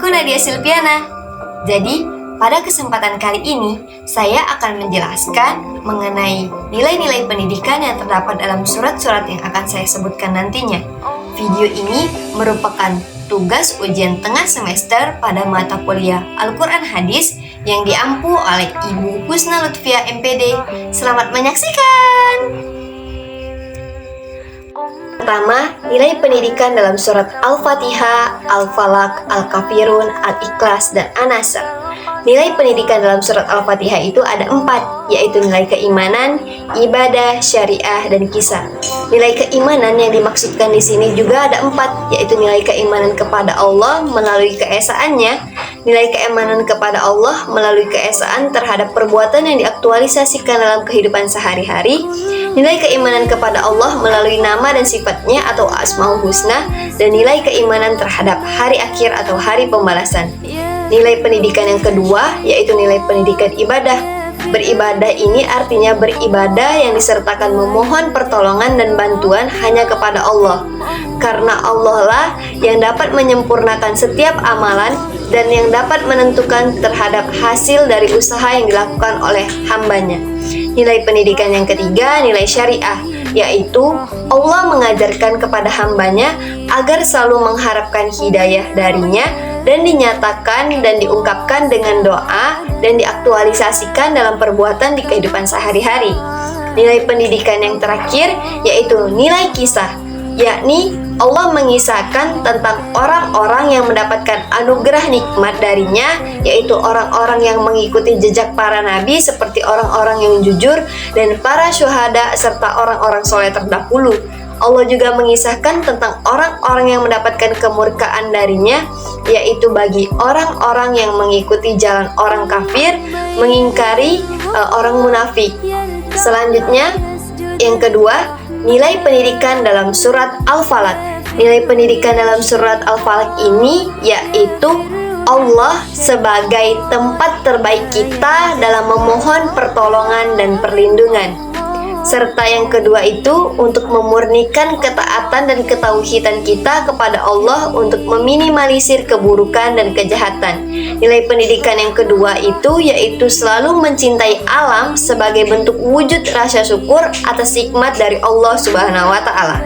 Aku Nadia Silviana. Jadi, pada kesempatan kali ini, saya akan menjelaskan mengenai nilai-nilai pendidikan yang terdapat dalam surat-surat yang akan saya sebutkan nantinya. Video ini merupakan tugas ujian tengah semester pada mata kuliah Al-Quran Hadis yang diampu oleh Ibu Husna Lutfia MPD. Selamat menyaksikan! Pertama, nilai pendidikan dalam surat Al-Fatihah, Al-Falaq, Al-Kafirun, Al-Ikhlas, dan An-Nasr. Nilai pendidikan dalam surat Al-Fatihah itu ada 4, yaitu nilai keimanan, ibadah, syariah, dan kisah. Nilai keimanan yang dimaksudkan di sini juga ada 4, yaitu nilai keimanan kepada Allah melalui keesaannya, nilai keimanan kepada Allah melalui keesaan terhadap perbuatan yang diaktualisasikan dalam kehidupan sehari-hari, nilai keimanan kepada Allah melalui nama dan sifatnya atau Asmaul Husna, dan nilai keimanan terhadap hari akhir atau hari pembalasan. Nilai pendidikan yang kedua yaitu nilai pendidikan ibadah. Beribadah ini artinya beribadah yang disertakan memohon pertolongan dan bantuan hanya kepada Allah. Karena Allah lah yang dapat menyempurnakan setiap amalan dan yang dapat menentukan terhadap hasil dari usaha yang dilakukan oleh hambanya. Nilai pendidikan yang ketiga, nilai syariah, yaitu Allah mengajarkan kepada hambanya agar selalu mengharapkan hidayah darinya dan dinyatakan dan diungkapkan dengan doa dan diaktualisasikan dalam perbuatan di kehidupan sehari-hari. Nilai pendidikan yang terakhir yaitu nilai kisah, yakni Allah mengisahkan tentang orang-orang yang mendapatkan anugerah nikmat darinya, yaitu orang-orang yang mengikuti jejak para nabi seperti orang-orang yang jujur dan para syuhada serta orang-orang soleh terdahulu. Allah juga mengisahkan tentang orang-orang yang mendapatkan kemurkaan darinya, yaitu bagi orang-orang yang mengikuti jalan orang kafir, mengingkari orang munafik. Selanjutnya, yang kedua, nilai pendidikan dalam surat Al-Falaq. Nilai pendidikan dalam surat Al-Falaq ini yaitu Allah sebagai tempat terbaik kita dalam memohon pertolongan dan perlindungan. Serta yang kedua itu untuk memurnikan ketaatan dan ketauhidan kita kepada Allah untuk meminimalisir keburukan dan kejahatan. Nilai pendidikan yang kedua itu yaitu selalu mencintai alam sebagai bentuk wujud rasa syukur atas nikmat dari Allah Subhanahu wa Ta'ala.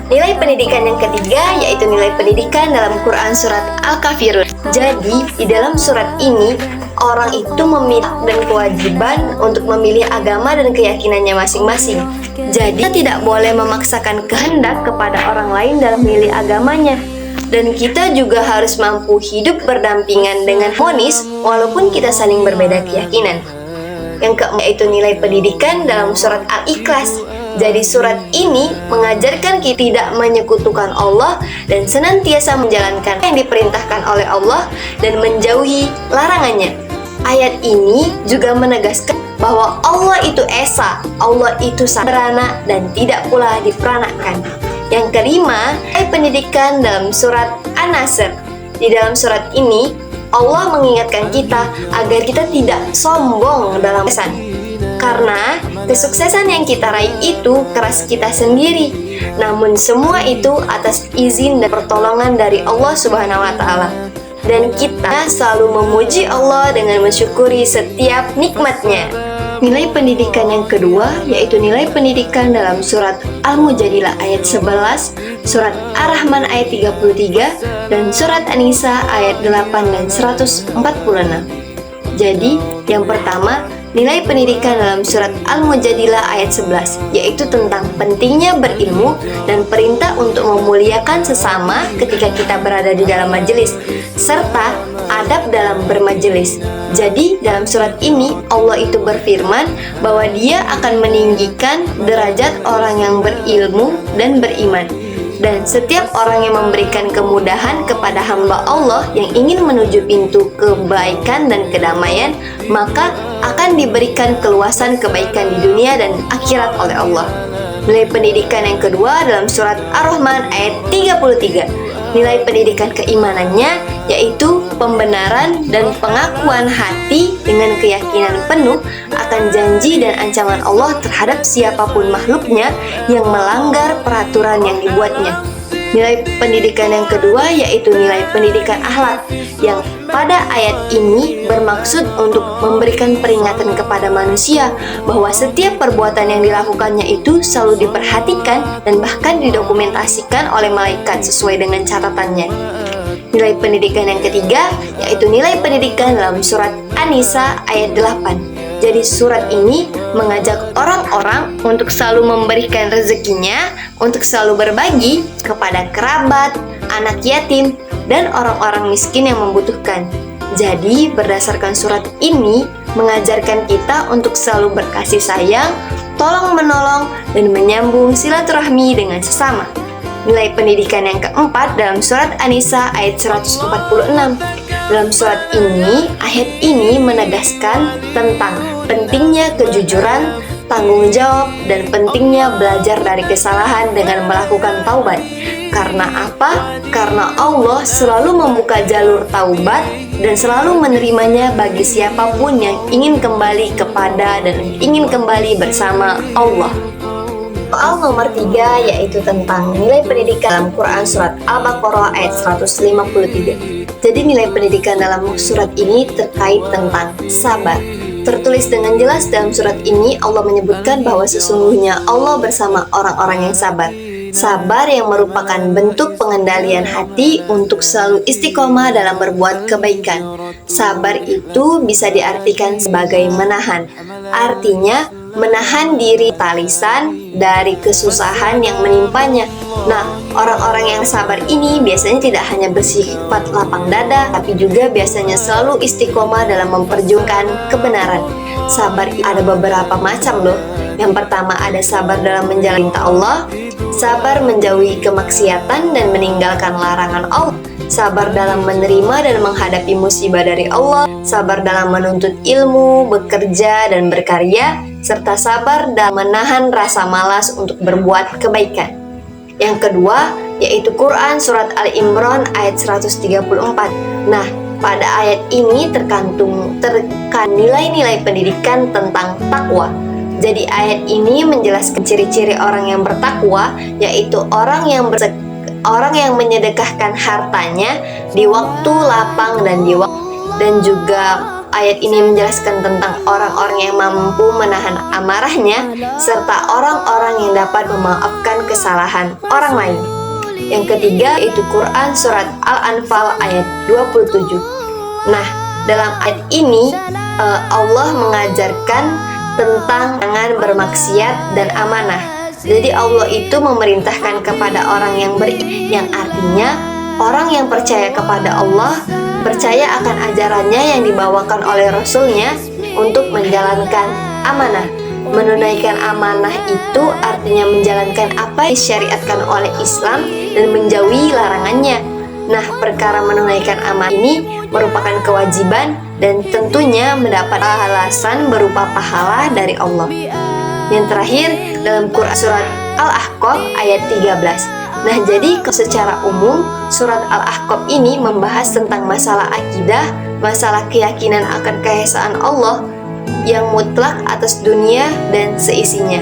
Nilai pendidikan yang ketiga yaitu nilai pendidikan dalam Quran surat Al-Kafirun. Jadi, di dalam surat ini orang itu memilih dan kewajiban untuk memilih agama dan keyakinannya masing-masing. Jadi, kita tidak boleh memaksakan kehendak kepada orang lain dalam memilih agamanya. Dan kita juga harus mampu hidup berdampingan dengan harmonis walaupun kita saling berbeda keyakinan. Yang keempat yaitu nilai pendidikan dalam surat Al-Ikhlas. Jadi surat ini mengajarkan kita tidak menyekutukan Allah dan senantiasa menjalankan yang diperintahkan oleh Allah dan menjauhi larangannya. Ayat ini juga menegaskan bahwa Allah itu esa, Allah itu sederhana dan tidak pula diperanakan. Yang kelima, pendidikan dalam surat An-Nasr. Di dalam surat ini, Allah mengingatkan kita agar kita tidak sombong dalam pesan. Karena kesuksesan yang kita raih itu keras kita sendiri. Namun semua itu atas izin dan pertolongan dari Allah Subhanahu wa Ta'ala. Dan kita selalu memuji Allah dengan mensyukuri setiap nikmatnya. Nilai pendidikan yang kedua yaitu nilai pendidikan dalam surat Al-Mujadilah ayat 11, surat Ar-Rahman ayat 33, dan surat An-Nisa ayat 8 dan 146. Jadi, yang pertama, nilai pendidikan dalam surat Al-Mujadilah ayat 11, yaitu tentang pentingnya berilmu dan perintah untuk memuliakan sesama ketika kita berada di dalam majelis, serta adab dalam bermajelis. Jadi, dalam surat ini, Allah itu berfirman bahwa Dia akan meninggikan derajat orang yang berilmu dan beriman. Dan setiap orang yang memberikan kemudahan kepada hamba Allah yang ingin menuju pintu kebaikan dan kedamaian, maka akan diberikan keluasan kebaikan di dunia dan akhirat oleh Allah. Nilai pendidikan yang kedua dalam surat Ar-Rahman ayat 33. Nilai pendidikan keimanannya yaitu pembenaran dan pengakuan hati dengan keyakinan penuh akan janji dan ancaman Allah terhadap siapapun makhluknya yang melanggar peraturan yang dibuatnya. Nilai pendidikan yang kedua yaitu nilai pendidikan akhlak, yang pada ayat ini bermaksud untuk memberikan peringatan kepada manusia bahwa setiap perbuatan yang dilakukannya itu selalu diperhatikan dan bahkan didokumentasikan oleh malaikat sesuai dengan catatannya. Nilai pendidikan yang ketiga yaitu nilai pendidikan dalam surat An-Nisa ayat 8. Jadi surat ini mengajak orang-orang untuk selalu memberikan rezekinya, untuk selalu berbagi kepada kerabat, anak yatim, dan orang-orang miskin yang membutuhkan. Jadi berdasarkan surat ini mengajarkan kita untuk selalu berkasih sayang, tolong menolong, dan menyambung silaturahmi dengan sesama. Nilai pendidikan yang keempat dalam surat An-Nisa ayat 146. Dalam surat ini, ayat ini menegaskan tentang pentingnya kejujuran, tanggung jawab, dan pentingnya belajar dari kesalahan dengan melakukan taubat. Karena apa? Karena Allah selalu membuka jalur taubat dan selalu menerimanya bagi siapapun yang ingin kembali kepada dan ingin kembali bersama Allah. Soal nomor 3 yaitu tentang nilai pendidikan dalam Quran surat Al-Baqarah ayat 153. Jadi nilai pendidikan dalam surat ini terkait tentang sabar. Tertulis dengan jelas dalam surat ini Allah menyebutkan bahwa sesungguhnya Allah bersama orang-orang yang sabar. Sabar yang merupakan bentuk pengendalian hati untuk selalu istiqomah dalam berbuat kebaikan. Sabar itu bisa diartikan sebagai menahan. Artinya menahan diri lisan dari kesusahan yang menimpanya. Nah, orang-orang yang sabar ini biasanya tidak hanya bersifat lapang dada, tapi juga biasanya selalu istiqomah dalam memperjuangkan kebenaran. Sabar ada beberapa macam loh. Yang pertama ada sabar dalam menjalani perintah Allah, sabar menjauhi kemaksiatan dan meninggalkan larangan Allah, sabar dalam menerima dan menghadapi musibah dari Allah, sabar dalam menuntut ilmu, bekerja dan berkarya, serta sabar dalam menahan rasa malas untuk berbuat kebaikan. Yang kedua yaitu Quran surat Al-Imran ayat 134. Nah, pada ayat ini terkandung nilai-nilai pendidikan tentang takwa. Jadi ayat ini menjelaskan ciri-ciri orang yang bertakwa, yaitu orang yang menyedekahkan hartanya di waktu lapang dan juga ayat ini menjelaskan tentang orang-orang yang mampu menahan amarahnya serta orang-orang yang dapat memaafkan kesalahan orang lain. Yang ketiga yaitu Quran surat Al-Anfal ayat 27. Nah, dalam ayat ini Allah mengajarkan tentang jangan bermaksiat dan amanah. Jadi Allah itu memerintahkan kepada orang yang yang artinya orang yang percaya kepada Allah, percaya akan ajarannya yang dibawakan oleh Rasulnya untuk menjalankan amanah. Menunaikan amanah itu artinya menjalankan apa yang disyariatkan oleh Islam dan menjauhi larangannya. Nah, perkara menunaikan amanah ini merupakan kewajiban dan tentunya mendapat balasan berupa pahala dari Allah. Yang terakhir dalam Quran surat Al-Ahqaf ayat 13. Nah, jadi secara umum surat Al-Ahqaf ini membahas tentang masalah akidah, masalah keyakinan akan keesaan Allah yang mutlak atas dunia dan seisinya.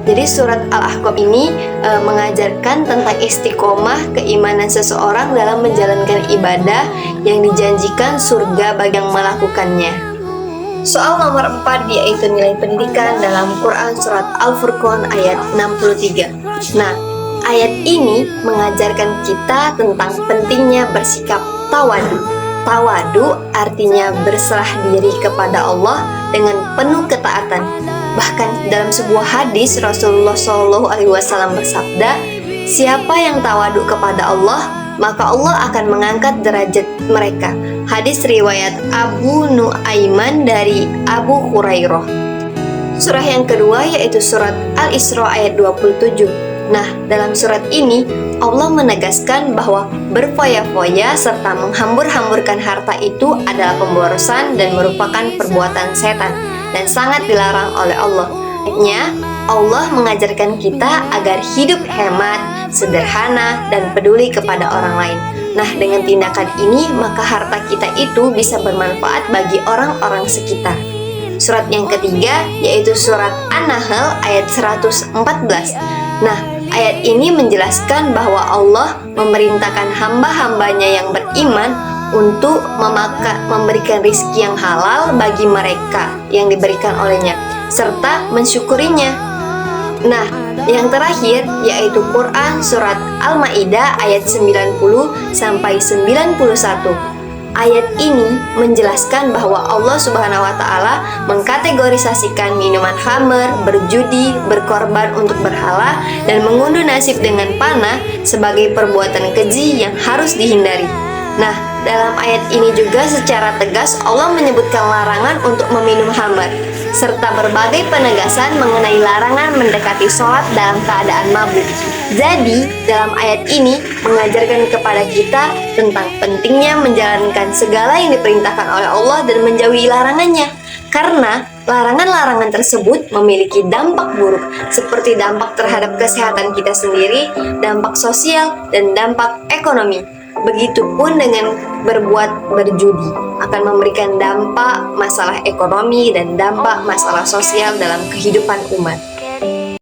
Jadi surat Al-Ahqaf ini mengajarkan tentang istiqomah keimanan seseorang dalam menjalankan ibadah yang dijanjikan surga bagi yang melakukannya. Soal nomor 4 yaitu nilai pendidikan dalam Quran surat Al-Furqan ayat 63. Nah, ayat ini mengajarkan kita tentang pentingnya bersikap tawadu. Tawadu artinya berserah diri kepada Allah dengan penuh ketaatan. Bahkan dalam sebuah hadis Rasulullah SAW bersabda, siapa yang tawadu kepada Allah, maka Allah akan mengangkat derajat mereka. Hadis riwayat Abu Nuaiman dari Abu Hurairah. Surah yang kedua yaitu surat Al-Isra ayat 27. Nah, dalam surat ini Allah menegaskan bahwa berfoya-foya serta menghambur-hamburkan harta itu adalah pemborosan dan merupakan perbuatan setan dan sangat dilarang oleh Allah. Allah mengajarkan kita agar hidup hemat, sederhana, dan peduli kepada orang lain. Nah, dengan tindakan ini maka harta kita itu bisa bermanfaat bagi orang-orang sekitar. Surat yang ketiga yaitu surat An-Nahl ayat 114. Nah, ayat ini menjelaskan bahwa Allah memerintahkan hamba-hambanya yang beriman untuk memberikan rizki yang halal bagi mereka yang diberikan olehnya, serta mensyukurinya. Nah, yang terakhir yaitu Quran Surat Al-Ma'idah ayat 90 sampai 91. Ayat ini menjelaskan bahwa Allah Subhanahu wa Ta'ala mengkategorisasikan minuman khamr, berjudi, berkorban untuk berhala, dan mengunduh nasib dengan panah sebagai perbuatan keji yang harus dihindari. Nah, dalam ayat ini juga secara tegas Allah menyebutkan larangan untuk meminum khamr, serta berbagai penegasan mengenai larangan mendekati sholat dalam keadaan mabuk. Jadi, dalam ayat ini mengajarkan kepada kita tentang pentingnya menjalankan segala yang diperintahkan oleh Allah dan menjauhi larangannya. Karena larangan-larangan tersebut memiliki dampak buruk, seperti dampak terhadap kesehatan kita sendiri, dampak sosial, dan dampak ekonomi. Begitupun dengan berbuat berjudi akan memberikan dampak masalah ekonomi dan dampak masalah sosial dalam kehidupan umat.